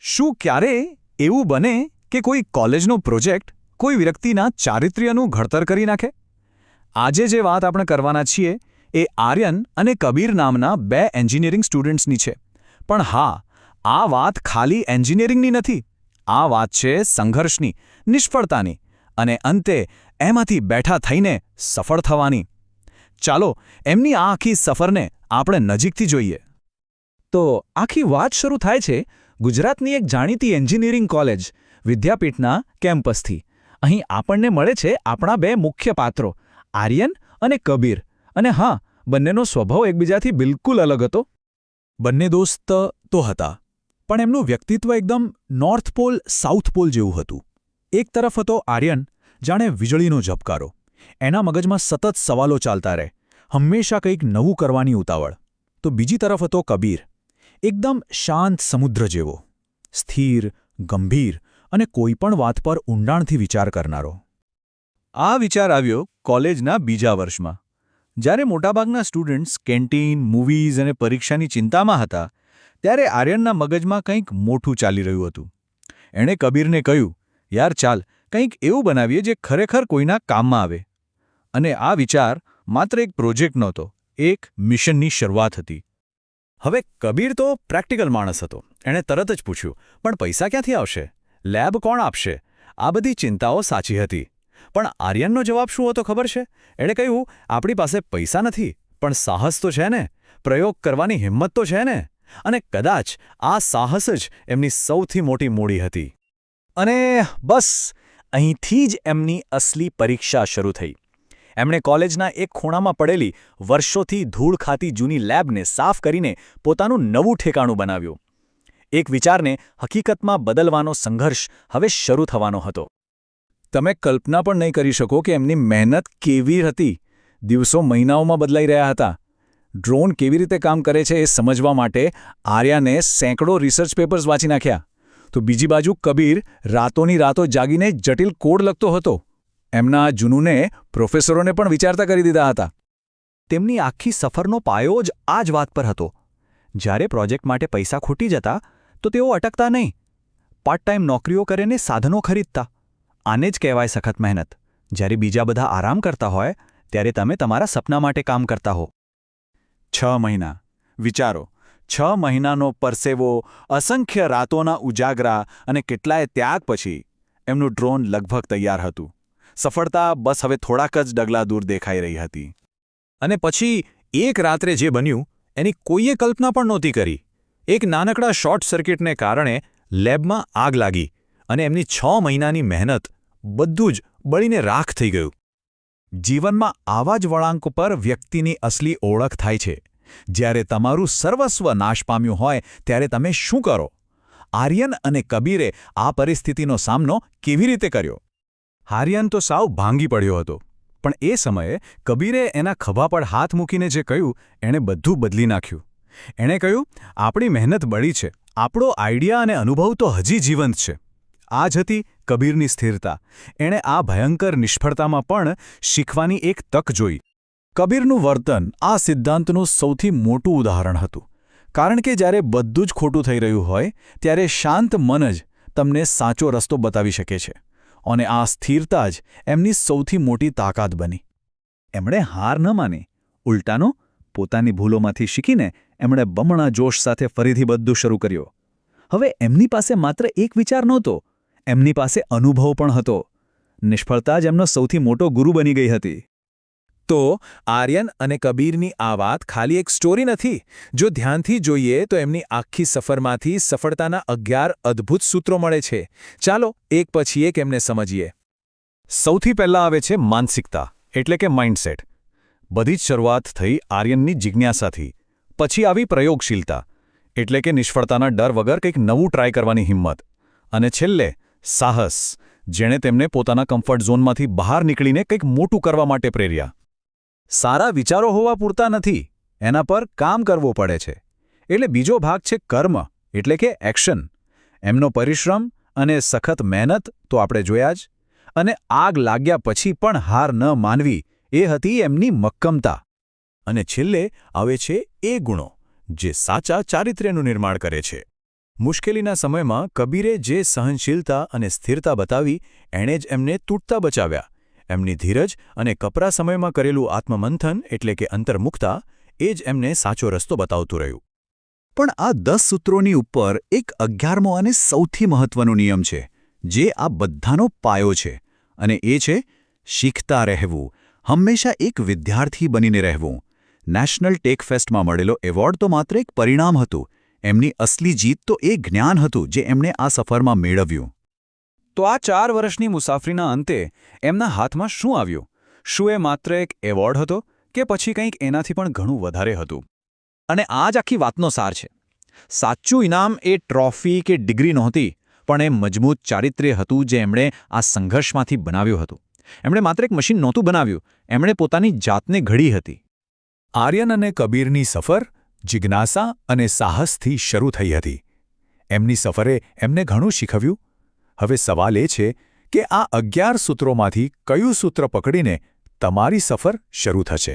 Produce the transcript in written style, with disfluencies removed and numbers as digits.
શું ક્યારે એવું બને કે કોઈ કોલેજનો પ્રોજેક્ટ કોઈ વ્યક્તિના ચારિત્ર્યનું ઘડતર કરી નાખે? આજે જે વાત આપણે કરવાના છીએ એ આર્યન અને કબીર નામના બે એન્જિનિયરિંગ સ્ટુડન્ટ્સની છે. પણ હા, આ વાત ખાલી એન્જિનિયરિંગની નથી. આ વાત છે સંઘર્ષની, નિષ્ફળતાની અને અંતે એમાંથી બેઠા થઈને સફળ થવાની. ચાલો એમની આ આખી સફરને આપણે નજીકથી જોઈએ. તો આખી વાત શરૂ થાય છે ગુજરાતની એક જાણીતી એન્જિનિયરિંગ કોલેજ વિદ્યાપીઠના કેમ્પસથી. અહીં આપણને મળે છે આપણા બે મુખ્ય પાત્રો, આર્યન અને કબીર. અને હા, બંનેનો સ્વભાવ એકબીજાથી બિલકુલ અલગ હતો. બંને દોસ્ત તો હતા, પણ એમનું વ્યક્તિત્વ એકદમ નોર્થ પોલ સાઉથ પોલ જેવું હતું. એક તરફ હતો આર્યન, જાણે વીજળીનો ઝબકારો. એના મગજમાં સતત સવાલો ચાલતા રહે, હંમેશા કંઈક નવું કરવાની ઉતાવળ. તો બીજી તરફ હતો કબીર, એકદમ શાંત સમુદ્ર જેવો, સ્થિર, ગંભીર અને કોઈપણ વાત પર ઊંડાણથી વિચાર કરનારો. આ વિચાર આવ્યો કોલેજના બીજા વર્ષમાં. જ્યારે મોટાભાગના સ્ટુડન્ટ્સ કેન્ટીન, મૂવીઝ અને પરીક્ષાની ચિંતામાં હતા, ત્યારે આર્યનના મગજમાં કંઈક મોટું ચાલી રહ્યું હતું. એણે કબીરને કહ્યું, યાર ચાલ, કંઈક એવું બનાવીએ જે ખરેખર કોઈના કામમાં આવે. અને આ વિચાર માત્ર એક પ્રોજેક્ટ નહોતો, એક મિશનની શરૂઆત હતી. હવે કબીર તો પ્રેક્ટિકલ માણસ હતો. એણે તરત જ પૂછ્યું, પણ પૈસા ક્યાંથી આવશે? લેબ કોણ આપશે? આ બધી ચિંતાઓ સાચી હતી. પણ આર્યનનો જવાબ શું હતો ખબર છે? એણે કહ્યું, આપણી પાસે પૈસા નથી, પણ સાહસ તો છે ને, પ્રયોગ કરવાની હિંમત તો છે ને. અને કદાચ આ સાહસ જ એમની સૌથી મોટી મૂડી હતી. અને બસ અહીંથી જ એમની અસલી પરીક્ષા શરૂ થઈ. એમણે કોલેજના એક ખૂણામાં પડેલી વર્ષોથી ધૂળ ખાતી જૂની લેબને સાફ કરીને પોતાનું નવું ઠેકાણું બનાવ્યું. એક વિચારને હકીકતમાં બદલવાનો સંઘર્ષ હવે શરૂ થવાનો હતો. તમે કલ્પના પણ નહીં કરી શકો કે એમની મહેનત કેવી હતી. દિવસો મહિનાઓમાં બદલાઈ રહ્યા હતા. ડ્રોન કેવી રીતે કામ કરે છે એ સમજવા માટે આર્યાને સેંકડો રિસર્ચ પેપર્સ વાંચી નાખ્યા. તો બીજી બાજુ કબીર રાતોની રાતો જાગીને જટિલ કોડ લખતો હતો. એમના જુનૂને પ્રોફેસરોને પણ વિચારતા કરી દીધા હતા. તેમની આખી સફરનો પાયો જ આ જ વાત પર હતો. જ્યારે પ્રોજેક્ટ માટે પૈસા ખૂટી જતા તો તેઓ અટકતા નહીં. પાર્ટ ટાઈમ નોકરીઓ કરીને સાધનો ખરીદતા. આને જ કહેવાય સખત મહેનત. જ્યારે બીજા બધા આરામ કરતા હોય ત્યારે તમે તમારા સપના માટે કામ કરતા હો. 6 મહિના વિચારો, 6 મહિનાનો પરસેવો, અસંખ્ય રાતોના ઉજાગરા અને કેટલાય ત્યાગ પછી એમનું ડ્રોન લગભગ તૈયાર હતું. સફળતા બસ હવે થોડાક જ ડગલા દૂર દેખાઈ રહી હતી. અને પછી એક રાત્રે જે બન્યું એની કોઈએ કલ્પના પણ નહોતી કરી. એક નાનકડા શોર્ટ સર્કિટને કારણે લેબમાં આગ લાગી અને એમની 6 મહિનાની મહેનત બધું જ બળીને રાખ થઈ ગયું. જીવનમાં આવા જ વળાંક પર વ્યક્તિની અસલી ઓળખ થાય છે. જ્યારે તમારું સર્વસ્વ નાશ પામ્યું હોય ત્યારે તમે શું કરો? આર્યન અને કબીરે આ પરિસ્થિતિનો સામનો કેવી રીતે કર્યો? આર્યન તો સાવ ભાંગી પડ્યો હતો. પણ એ સમયે કબીરે એના ખભા પર હાથ મૂકીને જે કહ્યું એણે બધું બદલી નાખ્યું. એણે કહ્યું, આપણી મહેનત બળી છે, આપણો આઈડિયા અને અનુભવ તો હજી જીવંત છે. આ જ હતી કબીરની સ્થિરતા. એણે આ ભયંકર નિષ્ફળતામાં પણ શીખવાની એક તક જોઈ. કબીરનું વર્તન આ સિદ્ધાંતનું સૌથી મોટું ઉદાહરણ હતું. કારણ કે જ્યારે બધું જ ખોટું થઈ રહ્યું હોય ત્યારે શાંત મન જ તમને સાચો રસ્તો બતાવી શકે છે. અને આ સ્થિરતા જ એમની સૌથી મોટી તાકાત બની. એમણે હાર ન માની. ઉલટાનો પોતાની ભૂલોમાંથી શીખીને એમણે બમણા જોશ સાથે ફરીથી બધું શરૂ કર્યું. હવે એમની પાસે માત્ર એક વિચાર નહોતો, એમની પાસે અનુભવ પણ હતો. નિષ્ફળતા જ એમનો સૌથી મોટો ગુરુ બની ગઈ હતી. તો આર્યન અને કબીરની આ વાત ખાલી એક સ્ટોરી નથી. જો ધ્યાનથી જોઈએ તો એમની આખી સફરમાંથી સફળતાના 11 અદ્ભુત સૂત્રો મળે છે. ચાલો એક પછી એક એમને સમજીએ. સૌથી પહેલાં આવે છે માનસિકતા, એટલે કે માઇન્ડસેટ. બધી જ શરૂઆત થઈ આર્યનની જિજ્ઞાસાથી. પછી આવી પ્રયોગશીલતા, એટલે કે નિષ્ફળતાના ડર વગર કંઈક નવું ટ્રાય કરવાની હિંમત. અને છેલ્લે સાહસ, જેણે તેમને પોતાના કમ્ફર્ટ ઝોનમાંથી બહાર નીકળીને કંઈક મોટું કરવા માટે પ્રેર્યા. સારા વિચારો હોવા પૂરતા નથી, એના પર કામ કરવું પડે છે. એટલે બીજો ભાગ છે કર્મ, એટલે કે એક્શન. એમનો પરિશ્રમ અને સખત મહેનત તો આપણે જોયા જ. અને આગ લાગ્યા પછી પણ હાર ન માનવી, એ હતી એમની મક્કમતા. અને છેલ્લે આવે છે એ ગુણો જે સાચા ચારિત્ર્યનું નિર્માણ કરે છે. મુશ્કેલીના સમયમાં કબીરે જે સહનશીલતા અને સ્થિરતા બતાવી એણે જ એમને તૂટતા બચાવ્યા. એમની ધીરજ અને કપરા સમયમાં કરેલું આત્મમંથન એટલે કે અંતર્મુખતા એ જ એમને સાચો રસ્તો બતાવતું રહ્યું. પણ આ 10 સૂત્રોની ઉપર એક 11મો અને સૌથી મહત્વનો નિયમ છે, જે આ બધાનો પાયો છે, અને એ છે શીખતા રહેવું, હંમેશા એક વિદ્યાર્થી બનીને રહેવું. નેશનલ ટેક ફેસ્ટમાં મળેલો એવોર્ડ તો માત્ર એક પરિણામ હતું. એમની અસલી જીત તો એ જ્ઞાન હતું જે એમણે આ સફરમાં મેળવ્યું. તો આ 4 વર્ષની મુસાફરીના અંતે એમના હાથમાં શું આવ્યું? શું એ માત્ર એક એવોર્ડ હતો કે પછી કંઈક એનાથી પણ ઘણું વધારે હતું? અને આ જ આખી વાતનો સાર છે. સાચું ઇનામ એ ટ્રોફી કે ડિગ્રી નહોતી, પણ એ મજબૂત ચારિત્ર્ય હતું જે એમણે આ સંઘર્ષમાંથી બનાવ્યું હતું. એમણે માત્ર એક મશીન નહોતું બનાવ્યું, એમણે પોતાની જાતને ઘડી હતી. આર્યન અને કબીરની સફર જિજ્ઞાસા અને સાહસથી શરૂ થઈ હતી. એમની સફરે એમને ઘણું શીખવ્યું. હવે સવાલ એ છે કે આ 11 સૂત્રોમાંથી કયું સૂત્ર પકડીને તમારી સફર શરૂ થશે?